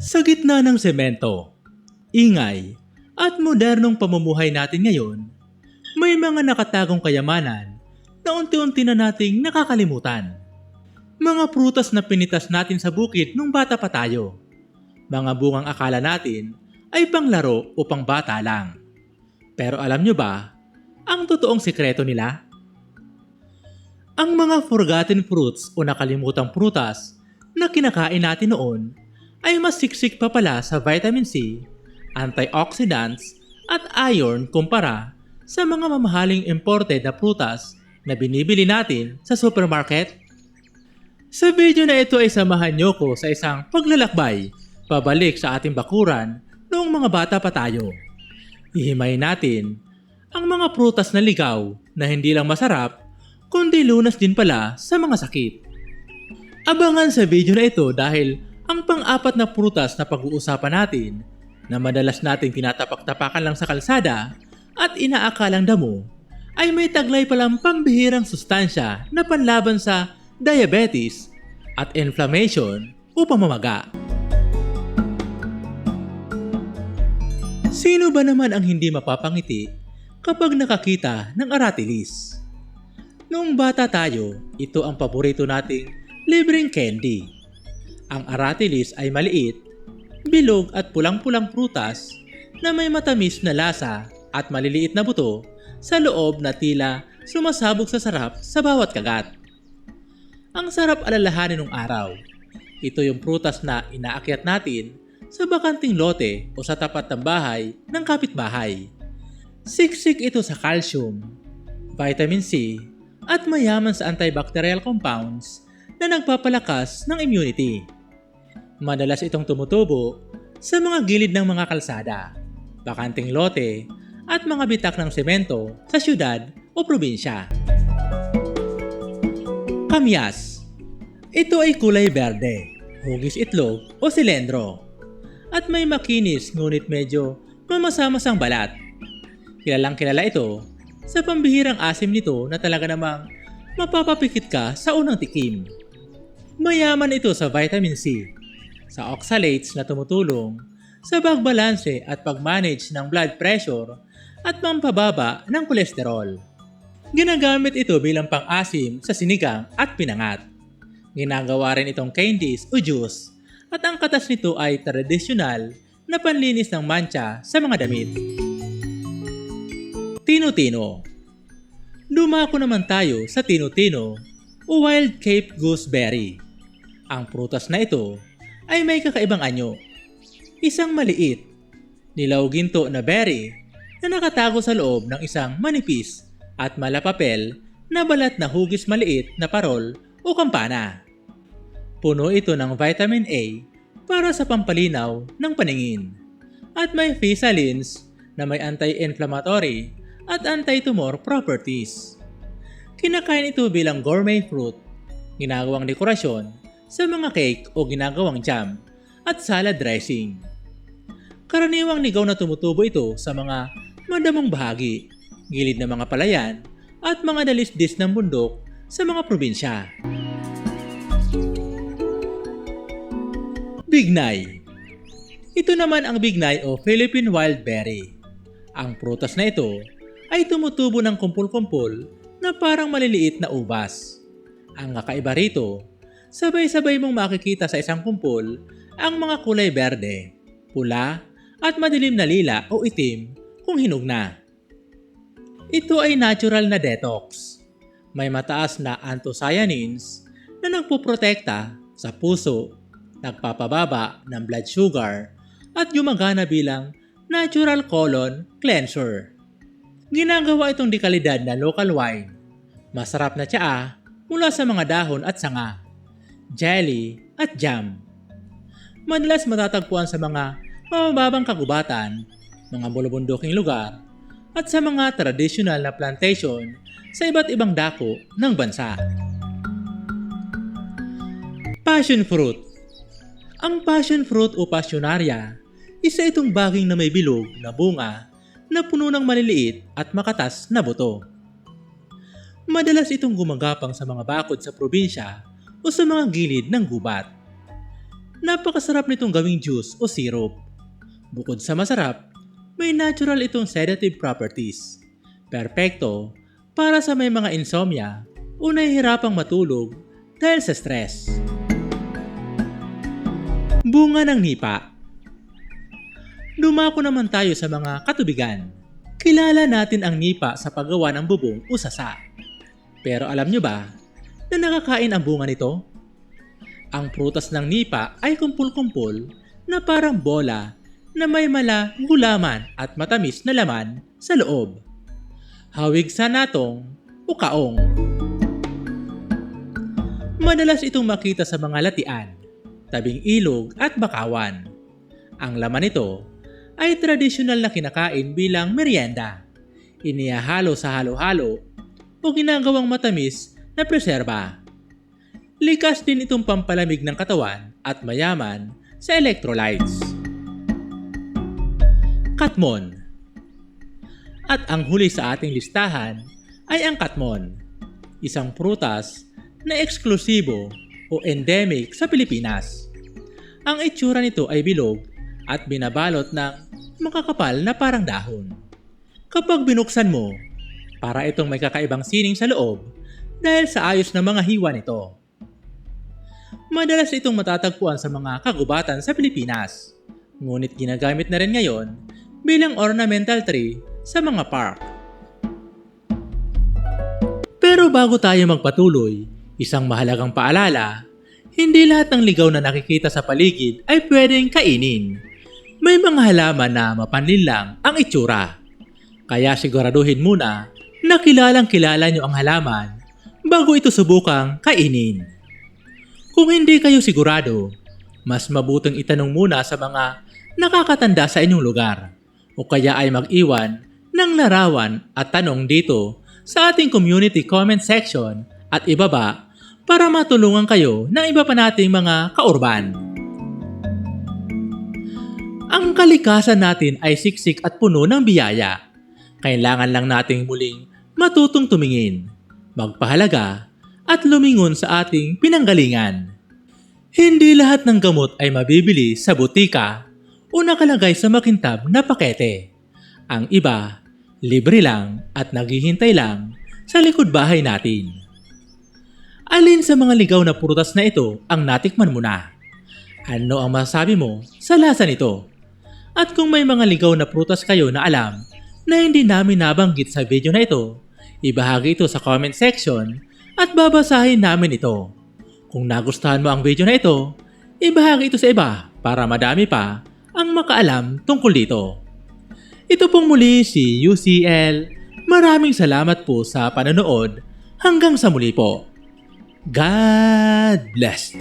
Sa gitna ng semento, ingay, at modernong pamumuhay natin ngayon, may mga nakatagong kayamanan na unti-unti na nating nakakalimutan. Mga prutas na pinitas natin sa bukid nung bata pa tayo. Mga bungang akala natin ay panglaro o pangbata lang. Pero alam nyo ba, ang totoong sikreto nila? Ang mga forgotten fruits o nakalimutang prutas na kinakain natin noon ay mas siksik pa pala sa vitamin C, antioxidants at iron kumpara sa mga mamahaling imported na prutas na binibili natin sa supermarket. Sa video na ito ay samahan niyo ko sa isang paglalakbay pabalik sa ating bakuran noong mga bata pa tayo. Hihimayin natin ang mga prutas na ligaw na hindi lang masarap kundi lunas din pala sa mga sakit. Abangan sa video na ito dahil ang pang-apat na prutas na pag-uusapan natin na madalas nating tinatapak-tapakan lang sa kalsada at inaakalang damo ay may taglay palang pambihirang sustansya na panlaban sa diabetes at inflammation o pamamaga. Sino ba naman ang hindi mapapangiti kapag nakakita ng aratilis? Noong bata tayo, ito ang paborito nating libreng candy. Ang aratilis ay maliit, bilog at pulang-pulang prutas na may matamis na lasa at maliliit na buto sa loob na tila sumasabog sa sarap sa bawat kagat. Ang sarap alalahanin ng araw. Ito yung prutas na inaakyat natin sa bakanting lote o sa tapat ng bahay ng kapitbahay. Siksik ito sa calcium, vitamin C at mayaman sa antibacterial compounds na nagpapalakas ng immunity. Madalas itong tumutubo sa mga gilid ng mga kalsada, bakanting lote at mga bitak ng semento sa syudad o probinsya. Kamyas. Ito ay kulay berde, hugis itlog o silendro at may makinis ngunit medyo mamasamasang balat. Kilalang kilala ito sa pambihirang asim nito na talaga namang mapapapikit ka sa unang tikim. Mayaman ito sa vitamin C, sa oxalates na tumutulong sa pagbalanse at pagmanage ng blood pressure at pampababa ng kolesterol. Ginagamit ito bilang pang-asim sa sinigang at pinangat. Ginagawa rin itong candies o juice at ang katas nito ay tradisyonal na panlinis ng mancha sa mga damit. Tino-tino. Dumako naman tayo sa tino-tino o wild Cape gooseberry. Ang prutas na ito ay may kakaibang anyo. Isang maliit, nilaw-ginto na berry na nakatago sa loob ng isang manipis at malapapel na balat na hugis maliit na parol o kampana. Puno ito ng vitamin A para sa pampalinaw ng paningin at may physalins na may anti-inflammatory at anti-tumor properties. Kinakain ito bilang gourmet fruit, ginagawang dekorasyon sa mga cake o ginagawang jam at salad dressing. Karaniwang ligaw na tumutubo ito sa mga madamong bahagi, gilid ng mga palayan at mga dalisdis ng bundok sa mga probinsya. Bignay. Ito naman ang bignay o Philippine wild berry. Ang prutas na ito ay tumutubo ng kumpul-kumpul na parang maliliit na ubas. Ang kakaiba rito, sabay-sabay mong makikita sa isang kumpul ang mga kulay berde, pula at madilim na lila o itim kung hinog na. Ito ay natural na detox. May mataas na anthocyanins na nagpuprotekta sa puso, nagpapababa ng blood sugar at gumagana bilang natural colon cleanser. Ginagawa itong dekalidad na local wine. Masarap na tsaa mula sa mga dahon at sanga, jelly at jam. Madalas matatagpuan sa mga mababang kagubatan, mga bulubunduking lugar, at sa mga tradisyonal na plantation sa iba't ibang dako ng bansa. Passion fruit. Ang passion fruit o passionaria, isa itong baging na may bilog na bunga na puno ng maliliit at makatas na buto. Madalas itong gumagapang sa mga bakod sa probinsya o sa mga gilid ng gubat. Napakasarap nitong gawing juice o syrup. Bukod sa masarap, may natural itong sedative properties. Perpekto para sa may mga insomnia o nahihirapang matulog dahil sa stress. Bunga ng nipa. Dumako naman tayo sa mga katubigan. Kilala natin ang nipa sa paggawa ng bubong o sasa. Pero alam nyo ba na nakakain ang bunga nito? Ang prutas ng nipa ay kumpul-kumpul na parang bola na may mala, gulaman at matamis na laman sa loob. Hawig sa natong o kaong. Madalas itong makita sa mga latian, tabing ilog at bakawan. Ang laman nito ay tradisyonal na kinakain bilang merienda. Inihahalo sa halo-halo o ginagawang matamis na preserba. Likas din itong pampalamig ng katawan at mayaman sa electrolytes. Katmon. At ang huli sa ating listahan ay ang katmon, isang prutas na eksklusibo o endemic sa Pilipinas. Ang itsura nito ay bilog at binabalot ng makakapal na parang dahon. Kapag binuksan mo, para itong may kakaibang sining sa loob dahil sa ayos ng mga hiwa nito. Madalas itong matatagpuan sa mga kagubatan sa Pilipinas, ngunit ginagamit na rin ngayon bilang ornamental tree sa mga park. Pero bago tayo magpatuloy, isang mahalagang paalala, hindi lahat ng ligaw na nakikita sa paligid ay pwedeng kainin. May mga halaman na mapanlin lang ang itsura. Kaya siguraduhin muna na kilalang-kilala nyo ang halaman bago ito subukang kainin. Kung hindi kayo sigurado, mas mabuting itanong muna sa mga nakakatanda sa inyong lugar o kaya ay mag-iwan ng larawan at tanong dito sa ating community comment section at ibaba para matulungan kayo ng iba pa nating mga kaurban. Ang kalikasan natin ay siksik at puno ng biyaya. Kailangan lang nating muling matutong tumingin, magpahalaga at lumingon sa ating pinanggalingan. Hindi lahat ng gamot ay mabibili sa butika o nakalagay sa makintab na pakete. Ang iba, libre lang at naghihintay lang sa likod bahay natin. Alin sa mga ligaw na prutas na ito ang natikman mo na? Ano ang masasabi mo sa lasa nito? At kung may mga ligaw na prutas kayo na alam na hindi namin nabanggit sa video na ito, ibahagi ito sa comment section at babasahin namin ito. Kung nagustuhan mo ang video na ito, ibahagi ito sa iba para madami pa ang makaalam tungkol dito. Ito pong muli si UCL. Maraming salamat po sa panonood. Hanggang sa muli po. God bless.